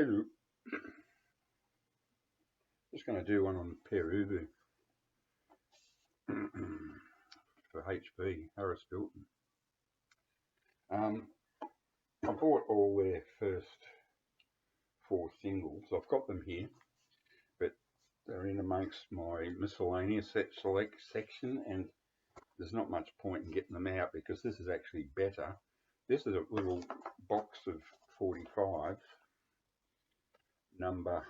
Hello. Just going to do one on Peru for HP Harris Bilton. I bought all their first 4 singles. I've got them here, but they're in amongst my miscellaneous select section, and there's not much point in getting them out because this is actually better. This is a little box of 45, number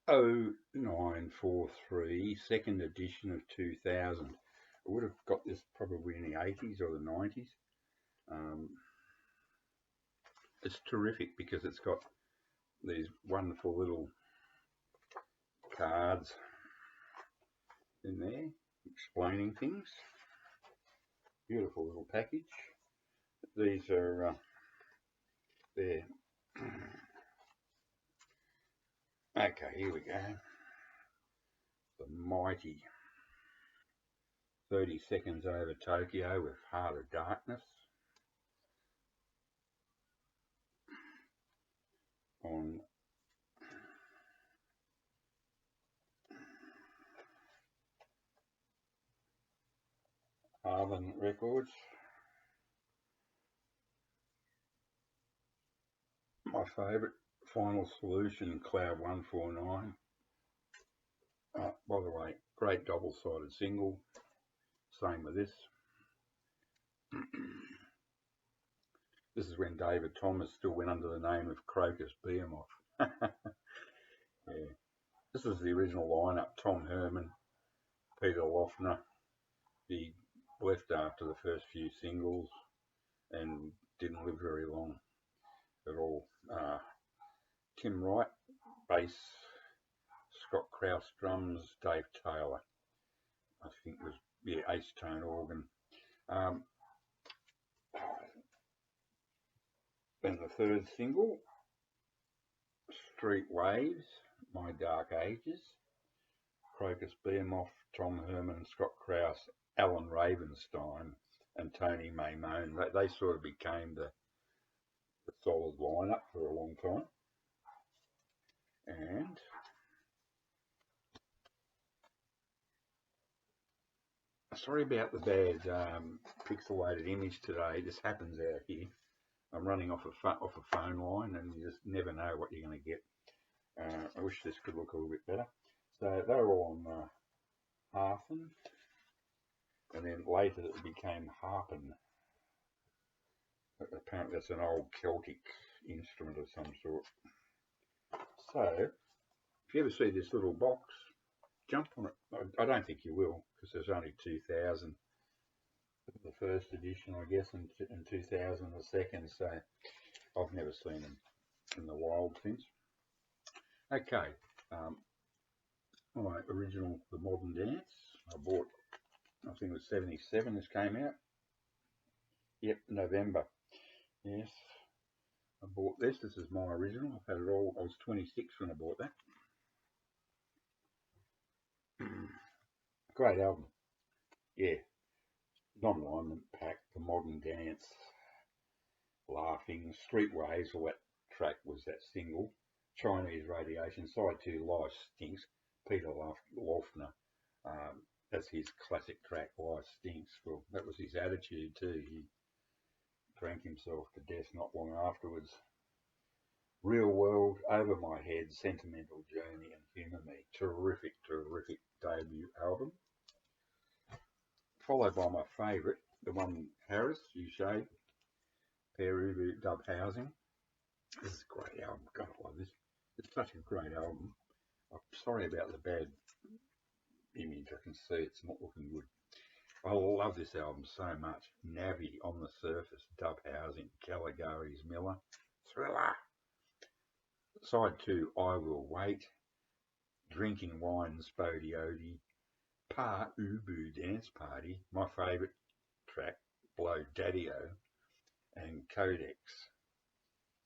0943, second edition of 2000. I would have got this probably in the 80s or the 90s. It's terrific because it's got these wonderful little cards in there explaining things. Beautiful little package. These are there. Okay, here we go. The mighty 30 Seconds Over Tokyo with Heart of Darkness on Arvin Records. My favourite, Final Solution, Cloud 149. By the way, great double-sided single. Same with this. This is when David Thomas still went under the name of Crocus Behemoth. Yeah. This is the original lineup: Tom Herman, Peter Lofner. He left after the first few singles and didn't live very long at all. Tim Wright, bass, Scott Krause, drums, Dave Taylor, I think was, yeah, ace-tone organ. Then the third single, Street Waves, My Dark Ages, Crocus Behemoth, Tom Herman, Scott Krause, Alan Ravenstein and Tony Maimone. They sort of became the solid lineup for a long time. And sorry about the bad pixelated image today. This happens out here. I'm running off a phone line, and you just never know what you're going to get. I wish this could look a little bit better. So they were all on Harfen, and then later it became Harpen. Apparently that's an old Celtic instrument of some sort. So if you ever see this little box, jump on it. I don't think you will, because there's only 2,000. The first edition, I guess, and 2,000 the second, so I've never seen them in the wild since. Okay, my original, The Modern Dance, I bought, I think it was 77 this came out. Yep, November. Yes, I bought this. This is my original. I've had it all. I was 26 when I bought that. Great album. Yeah. Non-alignment pack, The Modern Dance, Laughing, Street Waves, all that track was that single. Chinese Radiation, side 2, Life Stinks, Peter Lofner. That's his classic track, Life Stinks. Well, that was his attitude too. He drank himself to death not long afterwards. Real World, Over My Head, Sentimental Journey and Humour Me. Terrific, terrific debut album. Followed by my favourite, the one Harris, You Shade, Peru Dub Housing. This is a great album. God, I love this. It's such a great album. I'm sorry about the bad image. I can see it's not looking good. I love this album so much. Navi, On the Surface, Dub Housing, Caligari's Miller, Thriller. Side 2, I Will Wait, Drinking Wine, Spodiodi, Pa Ubu Dance Party, my favourite track, Blow Daddy-O, and Codex.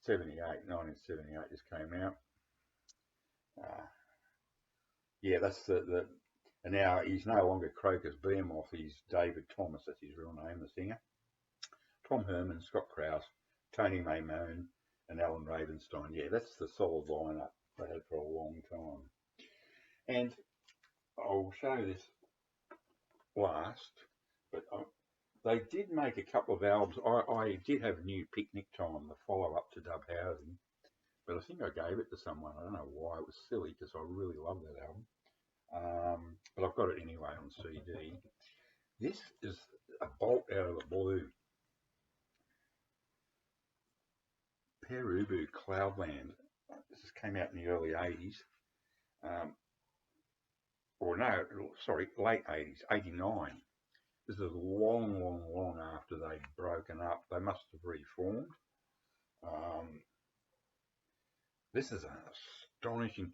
1978 just came out. Yeah, that's the and now he's no longer Crocus Behemoth, he's David Thomas, that's his real name, the singer. Tom Herman, Scott Krause, Tony Maimone and Alan Ravenstein. Yeah, that's the solid lineup they had for a long time. And I'll show this last, but they did make a couple of albums. I did have New Picnic Time, the follow-up to Dub Housing, but I think I gave it to someone. I don't know why. It was silly because I really love that album. But I've got it anyway on CD. This is a bolt out of the blue. Perubu Cloudland. This came out in the early 80s. Or no, sorry, late 80s, 89. This is long after they'd broken up. They must have reformed. This is an astonishing.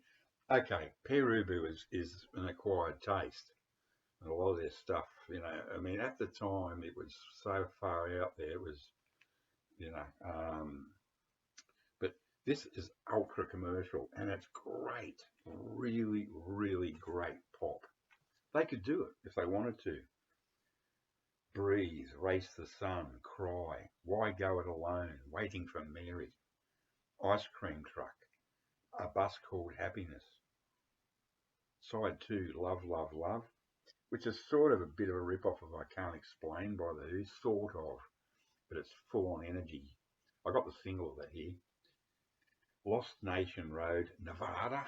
Okay, Perubu is an acquired taste. And a lot of their stuff, you know, I mean, at the time it was so far out there. It was, you know, but this is ultra commercial and it's great. Really, really great pop. They could do it if they wanted to. Breeze, Race the Sun, Cry, Why Go It Alone, Waiting for Mary, Ice Cream Truck, A Bus Called Happiness, Side 2, Love, Love, Love, which is sort of a bit of a rip-off of I Can't Explain by The Who, sort of, but it's full on energy. I got the single of that here. Lost Nation Road, Nevada,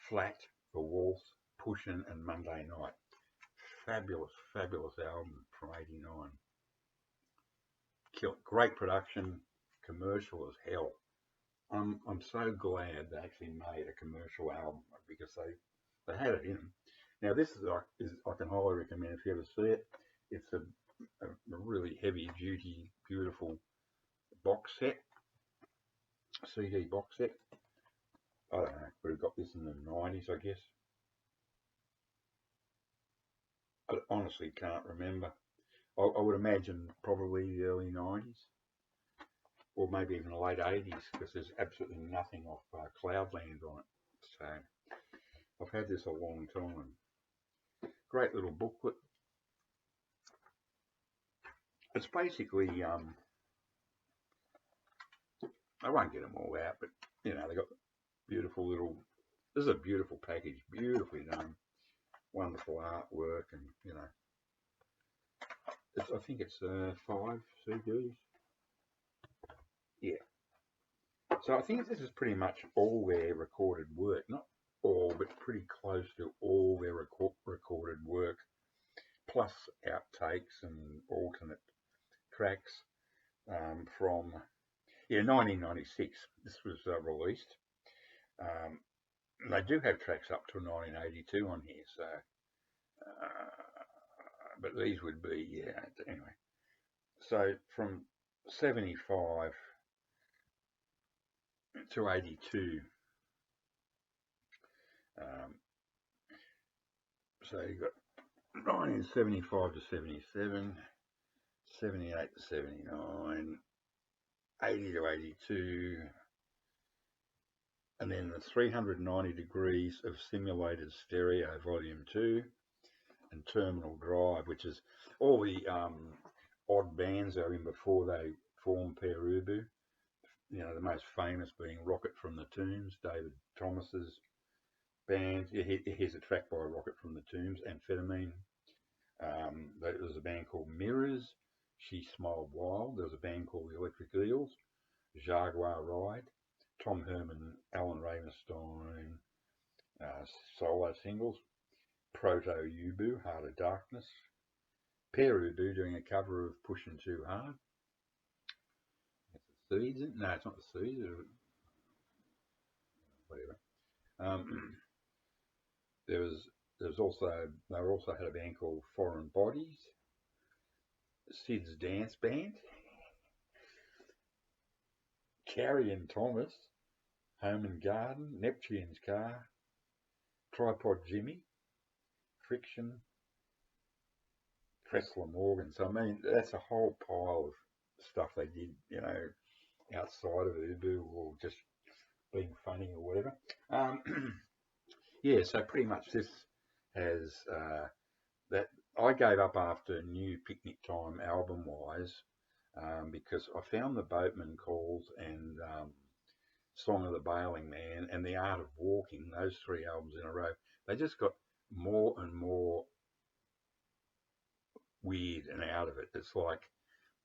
Flat, The Waltz, Pushin' and Monday Night. Fabulous, fabulous album from '89. Great production, commercial as hell. I'm so glad they actually made a commercial album because they had it in them. Now this is I can highly recommend if you ever see it. It's a really heavy duty, beautiful box set, CD box set. I don't know, would have got this in the 90s, I guess. I honestly can't remember. I would imagine probably the early 90s or maybe even the late 80s because there's absolutely nothing off Cloudland on it. So I've had this a long time. Great little booklet. It's basically, I won't get them all out, but you know, they got beautiful little, this is a beautiful package, beautifully done, wonderful artwork, and you know, I think it's 5 CDs. Yeah. So I think this is pretty much all their recorded work, not all, but pretty close to all their recorded work, plus outtakes and alternate tracks from 1996. This was released. They do have tracks up to 1982 on here, so but these would be, yeah, anyway. So from 75 to 82, so you've got 1975 to 77, 78 to 79, 80 to 82, and then the 390 Degrees of Simulated Stereo Volume 2, and Terminal Drive, which is all the odd bands are in before they formed Perubu. You know, the most famous being Rocket from the Tombs, David Thomas's band. Here's a track by Rocket from the Tombs, Amphetamine. There was a band called Mirrors, She Smiled Wild. There was a band called the Electric Eels, Jaguar Ride, Tom Herman, Alan Ravenstein, solo singles, Proto Ubu, Heart of Darkness, Perubu doing a cover of Pushin' Too Hard. That's the Seeds. No, it's not the Seeds. Whatever. They also had a band called Foreign Bodies, Sid's Dance Band, Carrie and Thomas, Home and Garden, Neptune's Car, Tripod Jimmy, Friction, Cressler Morgan. So I mean, that's a whole pile of stuff they did, you know, outside of Ubu or just being funny or whatever. Yeah, so pretty much this has that I gave up after New Picnic Time album wise. because I found the Boatman Calls and Song of the Bailing Man and The Art of Walking, those 3 albums in a row, they just got more and more weird and out of it. It's like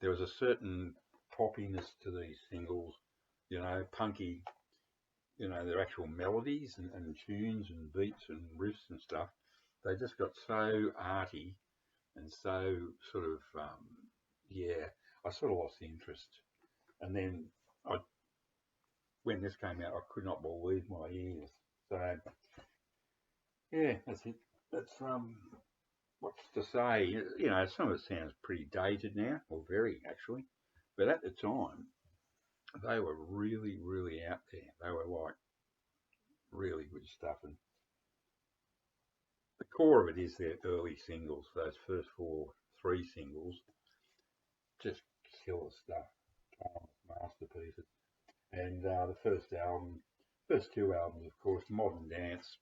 there was a certain poppiness to these singles, you know, punky, you know, their actual melodies and tunes and beats and riffs and stuff. They just got so arty and so sort of, yeah, I sort of lost the interest. And then when this came out, I could not believe my ears. So, yeah, that's it. That's, what's to say? You know, some of it sounds pretty dated now, or very actually. But at the time, they were really, really out there. They were like really good stuff. And the core of it is their early singles, those first 3 singles, just killer stuff, masterpieces. And the first 2 albums, of course, Modern Dance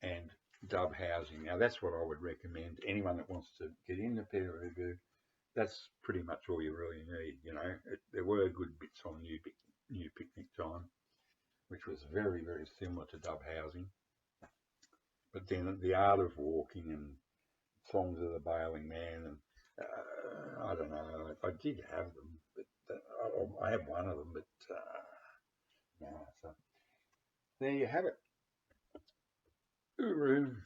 and Dub Housing. Now that's what I would recommend anyone that wants to get into peer review. That's pretty much all you really need. You know, there were good bits on New Picnic Time, which was very, very similar to Dub Housing. But then The Art of Walking and Songs of the Bailing Man, and I don't know, I did have them, but I have one of them, but no. So there you have it. Uru.